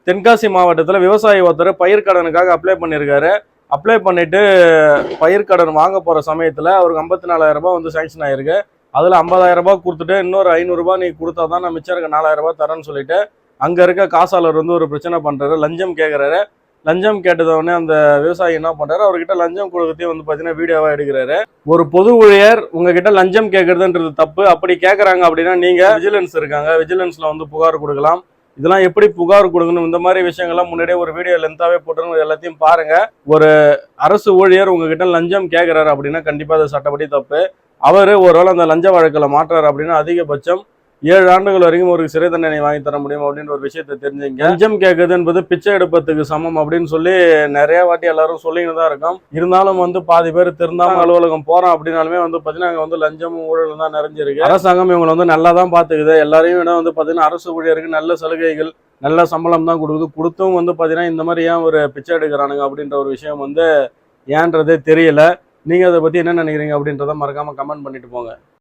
தென்காசி மாவட்டத்தில் விவசாயி ஒருத்தர் பயிர்க்கடனுக்காக அப்ளை பண்ணியிருக்காரு. அப்ளை பண்ணிட்டு பயிர்க்கடன் வாங்க போகிற சமயத்தில் அவருக்கு 54,000 ரூபாய் வந்து சேங்ஷன் ஆயிருக்கு. அதில் 50,000 ரூபாய் கொடுத்துட்டு இன்னொரு 500 ரூபாய் நீ கொடுத்தா தான் நான் மிச்சம் இருக்க 4,000 ரூபாய் தரேன்னு சொல்லிட்டு அங்கே இருக்க காசாளர் வந்து ஒரு பிரச்சனை பண்ணுறாரு, லஞ்சம் கேட்குறாரு. லஞ்சம் கேட்டதவொடனே அந்த விவசாயி என்ன பண்ணுறாரு, அவர்கிட்ட லஞ்சம் கொடுக்கத்தையும் வந்து பார்த்தீங்கன்னா வீடியோவாக எடுக்கிறாரு. ஒரு பொது ஊழியர் உங்ககிட்ட லஞ்சம் கேட்கறதுன்றது தப்பு. அப்படி கேட்குறாங்க அப்படின்னா நீங்கள் விஜிலன்ஸ் இருக்காங்க, விஜிலன்ஸில் வந்து புகார் கொடுக்கலாம். இதெல்லாம் எப்படி புகார் கொடுக்கணும், இந்த மாதிரி விஷயங்கள்லாம் முன்னாடியே ஒரு வீடியோ லென்த்தாவே போட்டுருங்க, எல்லாத்தையும் பாருங்க. ஒரு அரசு ஊழியர் உங்ககிட்ட லஞ்சம் கேட்குறாரு அப்படின்னா கண்டிப்பாக அது சட்டப்படி தப்பு. அவர் ஒருவேளை அந்த லஞ்ச வழக்கில் மாற்றாரு அப்படின்னா அதிகபட்சம் 7 ஆண்டுகள் வரைக்கும் ஒரு சிறை தண்டனை வாங்கி தர முடியும் அப்படின்ற ஒரு விஷயத்தை தெரிஞ்சுங்க. லஞ்சம் கேட்குறது என்பது பிச்சை எடுப்பதுக்கு சமம் அப்படின்னு சொல்லி நிறைய வாட்டி எல்லாரும் சொல்லின்னு தான் இருக்கோம். இருந்தாலும் வந்து பாதி பேர் திருந்தாம அலுவலகம் போறோம் அப்படின்னாலுமே வந்து பார்த்தீங்கன்னா அங்கே வந்து லஞ்சமும் ஊழலும் தான் நிறைஞ்சிருக்கு. அரசாங்கம் இவங்களை வந்து நல்லா தான் பார்த்துக்குது. எல்லாரையும் விட வந்து பார்த்தீங்கன்னா அரசு ஊழியருக்கு நல்ல சலுகைகள், நல்ல சம்பளம் தான் கொடுக்குது. கொடுத்தும் வந்து பார்த்தீங்கன்னா இந்த மாதிரி ஏன் ஒரு பிச்சை எடுக்கிறானுங்க அப்படின்ற ஒரு விஷயம் வந்து ஏன்றதே தெரியல. நீங்கள் அதை பற்றி என்ன நினைக்கிறீங்க அப்படின்றத மறக்காமல் கமெண்ட் பண்ணிட்டு போங்க.